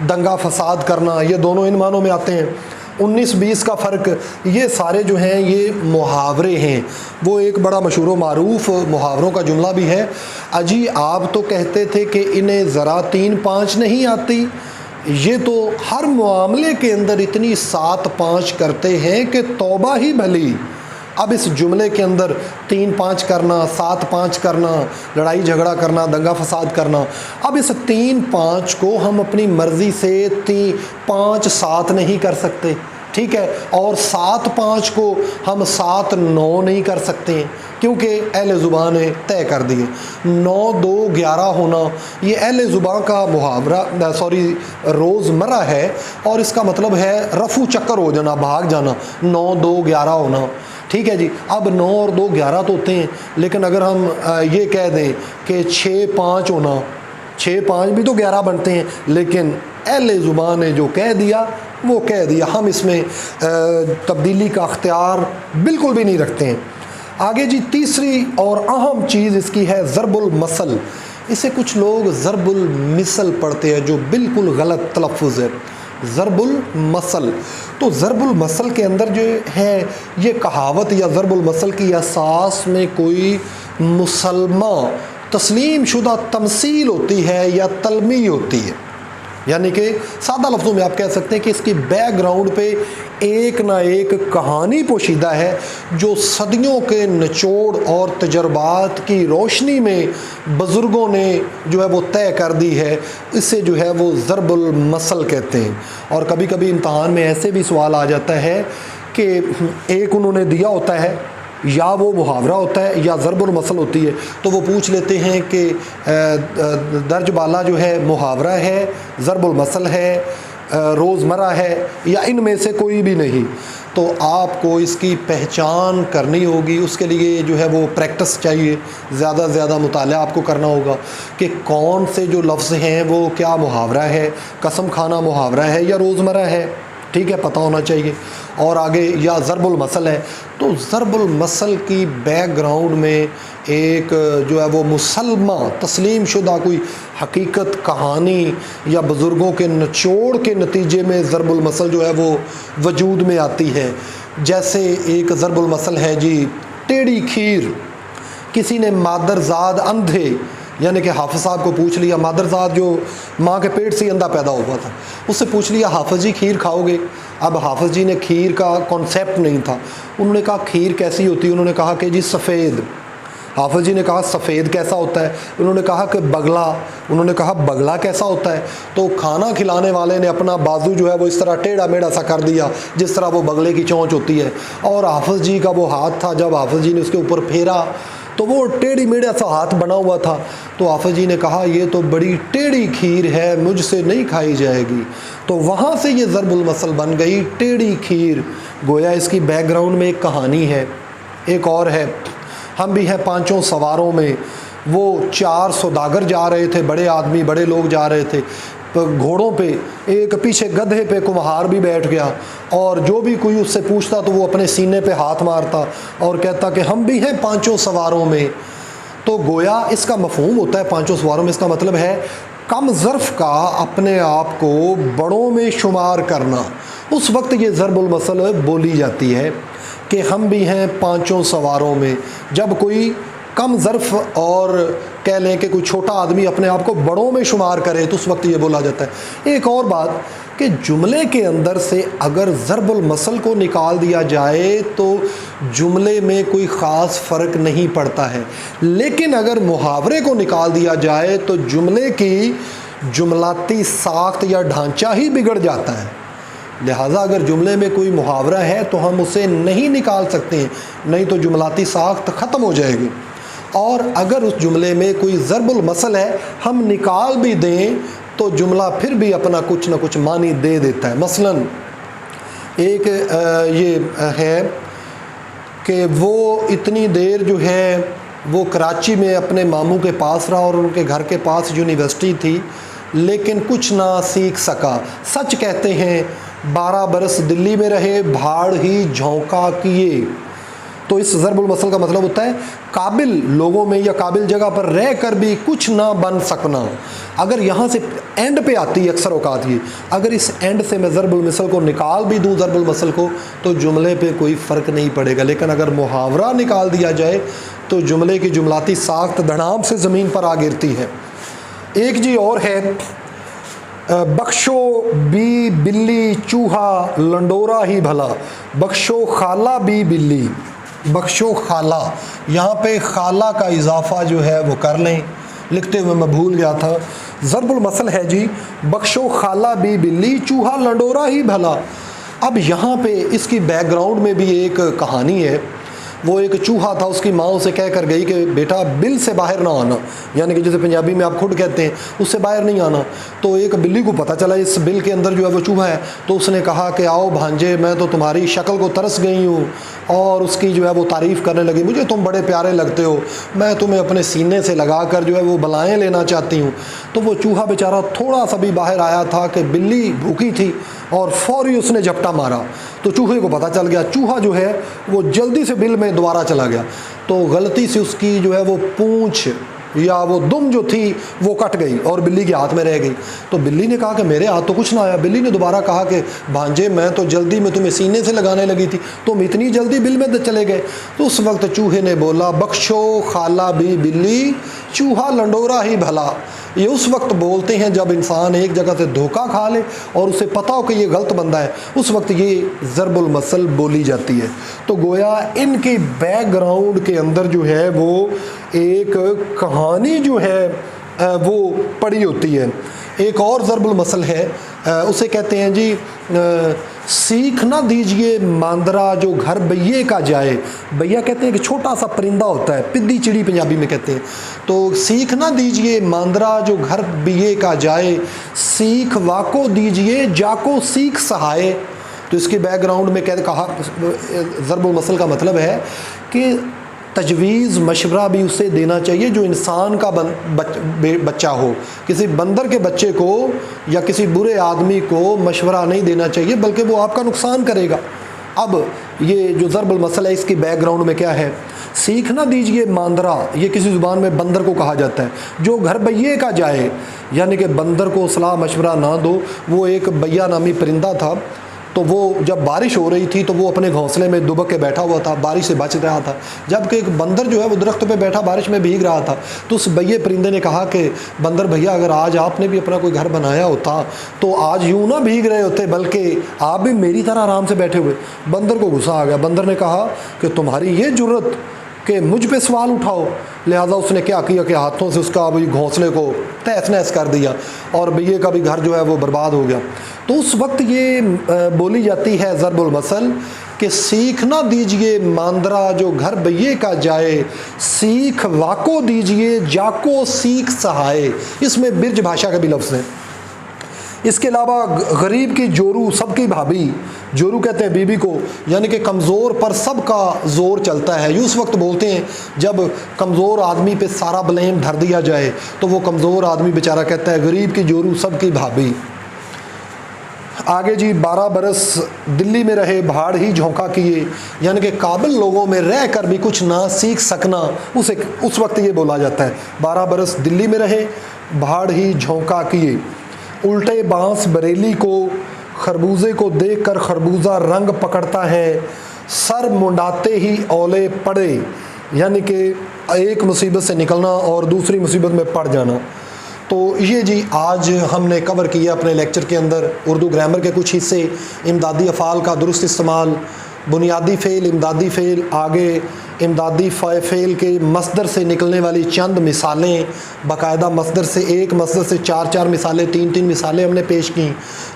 S1: دنگا فساد کرنا، یہ دونوں ان معنوں میں آتے ہیں۔ 19-20 کا فرق، یہ سارے جو ہیں یہ محاورے ہیں۔ وہ ایک بڑا مشہور و معروف محاوروں کا جملہ بھی ہے، اجی آپ تو کہتے تھے کہ انہیں ذرا 3-5 نہیں آتی، یہ تو ہر معاملے کے اندر اتنی 7-5 کرتے ہیں کہ توبہ ہی بھلی۔ اب اس جملے کے اندر 3-5 کرنا، 7-5 کرنا، لڑائی جھگڑا کرنا، دنگا فساد کرنا، اب اس 3-5 کو ہم اپنی مرضی سے 5-7 نہیں کر سکتے، ٹھیک ہے، اور 7-5 کو ہم 7-9 نہیں کر سکتے ہیں، کیونکہ اہل زبان نے طے کر دیے۔ 9-2-11 ہونا یہ اہل زبان کا محاورہ روزمرہ ہے، اور اس کا مطلب ہے رفو چکر ہو جانا، بھاگ جانا، 9-2-11 ہونا، ٹھیک ہے جی۔ اب 9 اور 2 11 تو ہوتے ہیں، لیکن اگر ہم یہ کہہ دیں کہ 6-5 ہونا، 6-5 بھی تو 11 بنتے ہیں، لیکن اہل زبان نے جو کہہ دیا وہ کہہ دیا، ہم اس میں تبدیلی کا اختیار بالکل بھی نہیں رکھتے ہیں۔ آگے جی تیسری اور اہم چیز اس کی ہے ضرب المثل، اسے کچھ لوگ ضرب المثل پڑھتے ہیں جو بالکل غلط تلفظ ہے، ضرب المثل۔ تو ضرب المثل کے اندر جو ہے یہ کہاوت یا ضرب المثل کی اساس میں کوئی مسلمہ تسلیم شدہ تمثیل ہوتی ہے یا تلمیح ہوتی ہے، یعنی کہ سادہ لفظوں میں آپ کہہ سکتے ہیں کہ اس کی بیک گراؤنڈ پہ ایک نہ ایک کہانی پوشیدہ ہے جو صدیوں کے نچوڑ اور تجربات کی روشنی میں بزرگوں نے جو ہے وہ طے کر دی ہے، اسے جو ہے وہ ضرب المثل کہتے ہیں۔ اور کبھی کبھی امتحان میں ایسے بھی سوال آ جاتا ہے کہ ایک انہوں نے دیا ہوتا ہے یا وہ محاورہ ہوتا ہے یا ضرب المثل ہوتی ہے، تو وہ پوچھ لیتے ہیں کہ درج بالا جو ہے محاورہ ہے، ضرب المثل ہے، روزمرہ ہے، یا ان میں سے کوئی بھی نہیں۔ تو آپ کو اس کی پہچان کرنی ہوگی، اس کے لیے جو ہے وہ پریکٹس چاہیے، زیادہ سے زیادہ مطالعہ آپ کو کرنا ہوگا کہ کون سے جو لفظ ہیں وہ کیا محاورہ ہے، قسم کھانا محاورہ ہے یا روزمرہ ہے، ٹھیک ہے، پتہ ہونا چاہیے۔ اور آگے یا ضرب المثل ہے، تو ضرب المثل کی بیک گراؤنڈ میں ایک جو ہے وہ مسلمہ تسلیم شدہ کوئی حقیقت، کہانی یا بزرگوں کے نچوڑ کے نتیجے میں ضرب المثل جو ہے وہ وجود میں آتی ہے۔ جیسے ایک ضرب المثل ہے جی ٹیڑھی کھیر۔ کسی نے مادرزاد اندھے یعنی کہ حافظ صاحب کو پوچھ لیا، مادرزاد جو ماں کے پیٹ سے اندھا پیدا ہوا تھا، اس سے پوچھ لیا حافظ جی کھیر کھاؤ گے؟ اب حافظ جی نے کھیر کا کانسیپٹ نہیں تھا، انہوں نے کہا کھیر کیسی ہوتی ہے؟ انہوں نے کہا کہ جی سفید۔ حافظ جی نے کہا سفید کیسا ہوتا ہے؟ انہوں نے کہا کہ بگلا۔ انہوں نے کہا بگلا کیسا ہوتا ہے؟ تو کھانا کھلانے والے نے اپنا بازو جو ہے وہ اس طرح ٹیڑھا میڑھا سا کر دیا جس طرح وہ بگلے کی چونچ ہوتی ہے، اور حافظ جی کا وہ ہاتھ تھا، جب حافظ جی نے اس کے اوپر پھیرا تو وہ ٹیڑھی میڑھا سا ہاتھ بنا ہوا تھا۔ تو حافظ جی نے کہا یہ تو بڑی ٹیڑھی کھیر ہے، مجھ سے نہیں کھائی جائے گی۔ تو وہاں سے یہ ضرب المثل بن گئی ٹیڑھی کھیر۔ گویا اس کی بیک گراؤنڈ میں ایک کہانی ہے۔ ایک اور ہے، ہم بھی ہیں پانچوں سواروں میں، وہ 4 سوداگر جا رہے تھے، بڑے آدمی بڑے لوگ جا رہے تھے گھوڑوں پہ، ایک پیچھے گدھے پہ کمہار بھی بیٹھ گیا، اور جو بھی کوئی اس سے پوچھتا تو وہ اپنے سینے پہ ہاتھ مارتا اور کہتا کہ ہم بھی ہیں پانچوں سواروں میں۔ تو گویا اس کا مفہوم ہوتا ہے پانچوں سواروں میں، اس کا مطلب ہے کم ظرف کا اپنے آپ کو بڑوں میں شمار کرنا۔ اس وقت یہ ضرب المثل بولی جاتی ہے کہ ہم بھی ہیں پانچوں سواروں میں۔ جب کوئی کم ظرف اور کہہ لیں کہ کوئی چھوٹا آدمی اپنے آپ کو بڑوں میں شمار کرے تو اس وقت یہ بولا جاتا ہے۔ ایک اور بات کہ جملے کے اندر سے اگر ضرب المثل کو نکال دیا جائے تو جملے میں کوئی خاص فرق نہیں پڑتا ہے، لیکن اگر محاورے کو نکال دیا جائے تو جملے کی جملاتی ساخت یا ڈھانچہ ہی بگڑ جاتا ہے۔ لہٰذا اگر جملے میں کوئی محاورہ ہے تو ہم اسے نہیں نکال سکتے ہیں، نہیں تو جملاتی ساخت ختم ہو جائے گی۔ اور اگر اس جملے میں کوئی ضرب المثل ہے ہم نکال بھی دیں تو جملہ پھر بھی اپنا کچھ نہ کچھ معنی دے دیتا ہے۔ مثلا ایک یہ ہے کہ وہ اتنی دیر جو ہے وہ کراچی میں اپنے ماموں کے پاس رہا اور ان کے گھر کے پاس یونیورسٹی تھی، لیکن کچھ نہ سیکھ سکا۔ سچ کہتے ہیں 12 برس دلی میں رہے، بھاڑ ہی جھونکا کیے۔ تو اس ضرب المثل کا مطلب ہوتا ہے قابل لوگوں میں یا قابل جگہ پر رہ کر بھی کچھ نہ بن سکنا۔ اگر یہاں سے اینڈ پہ آتی ہے اکثر اوقات یہ، اگر اس اینڈ سے میں ضرب المثل کو نکال بھی دوں ضرب المثل کو تو جملے پہ کوئی فرق نہیں پڑے گا، لیکن اگر محاورہ نکال دیا جائے تو جملے کی جملاتی ساخت دھڑام سے زمین پر آ گرتی ہے۔ ایک جی اور ہے، بخشو بی بلی چوہا لنڈورا ہی بھلا، بخشو خالہ بی بلی۔ بخشو خالہ، یہاں پہ خالہ کا اضافہ جو ہے وہ کر لیں، لکھتے ہوئے میں بھول گیا تھا۔ ضرب المثل ہے جی بخشو خالہ بی بلی چوہا لنڈورا ہی بھلا۔ اب یہاں پہ اس کی بیک گراؤنڈ میں بھی ایک کہانی ہے۔ وہ ایک چوہا تھا، اس کی ماں اسے کہہ کر گئی کہ بیٹا بل سے باہر نہ آنا، یعنی کہ جیسے پنجابی میں آپ کھڈ کہتے ہیں، اس سے باہر نہیں آنا۔ تو ایک بلی کو پتہ چلا اس بل کے اندر جو ہے وہ چوہا ہے، تو اس نے کہا کہ آؤ بھانجے، میں تو تمہاری شکل کو ترس گئی ہوں، اور اس کی جو ہے وہ تعریف کرنے لگی، مجھے تم بڑے پیارے لگتے ہو، میں تمہیں اپنے سینے سے لگا کر جو ہے وہ بلائیں لینا چاہتی ہوں۔ تو وہ چوہا بیچارہ تھوڑا سا بھی باہر آیا تھا کہ بلی بھوکی تھی اور فوری اس نے جھپٹا مارا، تو چوہے کو پتہ چل گیا۔ چوہا جو ہے وہ جلدی سے بل میں دوبارہ چلا گیا، تو غلطی سے اس کی جو ہے وہ پونچھ یا وہ دم جو تھی وہ کٹ گئی اور بلی کے ہاتھ میں رہ گئی. تو بلی نے کہا کہ میرے ہاتھ تو کچھ نہ آیا. بلی نے دوبارہ کہا کہ بھانجے میں تو جلدی میں تمہیں سینے سے لگانے لگی تھی، تم اتنی جلدی بل میں چلے گئے. تو اس وقت چوہے نے بولا بخشو خالہ بھی بلی، چوہا لنڈورا ہی بھلا. یہ اس وقت بولتے ہیں جب انسان ایک جگہ سے دھوکہ کھا لے اور اسے پتا ہو کہ یہ غلط بندہ ہے، اس وقت یہ ضرب المثل بولی جاتی ہے. تو گویا ان کے بیک گراؤنڈ کے اندر جو ہے وہ ایک کہانی جو ہے وہ پڑی ہوتی ہے. ایک اور ضرب المثل ہے، اسے کہتے ہیں جی سیکھ نہ دیجئے ماندرا جو گھر بئیے کا جائے. بیا کہتے ہیں کہ چھوٹا سا پرندہ ہوتا ہے، پدی چڑی پنجابی میں کہتے ہیں. تو سیکھ نہ دیجئے ماندرا جو گھر بئیے کا جائے، سیکھ واکو دیجئے جاکو سیکھ سہائے. تو اس کے بیک گراؤنڈ میں کہا ضرب المثل کا مطلب ہے کہ تجویز مشورہ بھی اسے دینا چاہیے جو انسان کا بچہ ہو. کسی بندر کے بچے کو یا کسی برے آدمی کو مشورہ نہیں دینا چاہیے، بلکہ وہ آپ کا نقصان کرے گا. اب یہ جو ضرب المثل ہے اس کی بیک گراؤنڈ میں کیا ہے؟ سیکھ نہ دیجئے ماندرا، یہ کسی زبان میں بندر کو کہا جاتا ہے، جو گھر بئیے کا جائے، یعنی کہ بندر کو صلاح مشورہ نہ دو. وہ ایک بیا نامی پرندہ تھا، تو وہ جب بارش ہو رہی تھی تو وہ اپنے گھونسلے میں دبک کے بیٹھا ہوا تھا، بارش سے بچ رہا تھا. جبکہ ایک بندر جو ہے وہ درخت پہ بیٹھا بارش میں بھیگ رہا تھا. تو اس بھیے پرندے نے کہا کہ بندر بھیا اگر آج آپ نے بھی اپنا کوئی گھر بنایا ہوتا تو آج یوں نہ بھیگ رہے ہوتے، بلکہ آپ بھی میری طرح آرام سے بیٹھے ہوئے. بندر کو غصہ آ گیا. بندر نے کہا کہ تمہاری یہ جرت کہ مجھ پہ سوال اٹھاؤ. لہٰذا اس نے کیا کیا کہ ہاتھوں سے اس کا بھی گھونسلے کو تہس نہس کر دیا اور بھیے کا بھی گھر جو ہے وہ برباد ہو گیا. تو اس وقت یہ بولی جاتی ہے ضرب المثل کہ سیکھ نہ دیجئے ماندرا جو گھر بئیے کا جائے، سیکھ واکو دیجئے جاکو سیکھ سہائے. اس میں برج بھاشا کا بھی لفظ ہے. اس کے علاوہ غریب کی جورو سب کی بھابھی، جورو کہتے ہیں بیوی کو، یعنی کہ کمزور پر سب کا زور چلتا ہے. یہ اس وقت بولتے ہیں جب کمزور آدمی پہ سارا بلیم دھر دیا جائے تو وہ کمزور آدمی بیچارہ کہتا ہے غریب کی جورو سب کی بھابھی. آگے جی 12 برس دلی میں رہے بھاڑ ہی جھونکا کیے، یعنی کہ قابل لوگوں میں رہ کر بھی کچھ نہ سیکھ سکنا، اس وقت یہ بولا جاتا ہے. 12 برس دلی میں رہے بھاڑ ہی جھونکا کیے. الٹے بانس بریلی کو خربوزے کو دیکھ کر خربوزہ رنگ پکڑتا ہے، سر منڈاتے ہی اولے پڑے، یعنی کہ ایک مصیبت سے نکلنا اور دوسری مصیبت میں پڑ جانا. تو یہ جی آج ہم نے کور کیا اپنے لیکچر کے اندر اردو گرامر کے کچھ حصے، امدادی افعال کا درست استعمال، بنیادی فعل، امدادی فعل، آگے امدادی فعل کے مصدر سے نکلنے والی چند مثالیں، باقاعدہ مصدر سے ایک مصدر سے 4 مثالیں، 3 مثالیں ہم نے پیش کیں.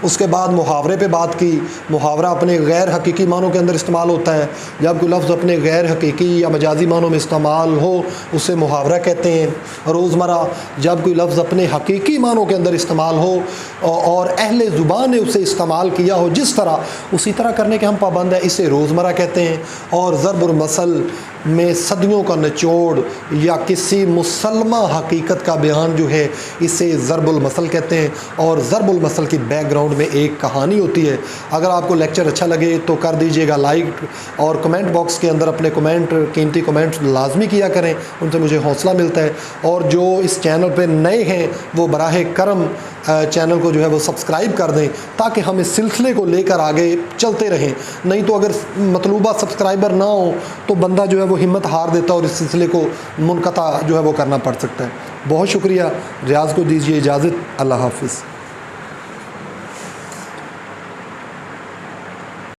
S1: اس کے بعد محاورے پہ بات کی. محاورہ اپنے غیر حقیقی معنوں کے اندر استعمال ہوتا ہے. جب کوئی لفظ اپنے غیر حقیقی یا مجازی معنوں میں استعمال ہو اسے محاورہ کہتے ہیں. روزمرہ جب کوئی لفظ اپنے حقیقی معنوں کے اندر استعمال ہو اور اہل زبان نے اسے استعمال کیا ہو جس طرح، اسی طرح کرنے کے ہم پابند ہیں، اسے روزمرہ کہتے ہیں. اور ضرب المثل میں صدیوں کا نچوڑ یا کسی مسلمہ حقیقت کا بیان جو ہے اسے ضرب المثل کہتے ہیں. اور ضرب المثل کی بیک گراؤنڈ میں ایک کہانی ہوتی ہے. اگر آپ کو لیکچر اچھا لگے تو کر دیجئے گا لائک، اور کمنٹ باکس کے اندر اپنے قیمتی کمنٹ لازمی کیا کریں، ان سے مجھے حوصلہ ملتا ہے. اور جو اس چینل پہ نئے ہیں وہ براہ کرم چینل کو جو ہے وہ سبسکرائب کر دیں تاکہ ہم اس سلسلے کو لے کر آگے چلتے رہیں. نہیں تو اگر مطلوبہ سبسکرائبر نہ ہو تو بندہ جو ہے وہ ہمت ہار دیتا اور اس سلسلے کو منقطع جو ہے وہ کرنا پڑ سکتا ہے. بہت شکریہ. ریاض کو دیجیے اجازت. اللہ حافظ.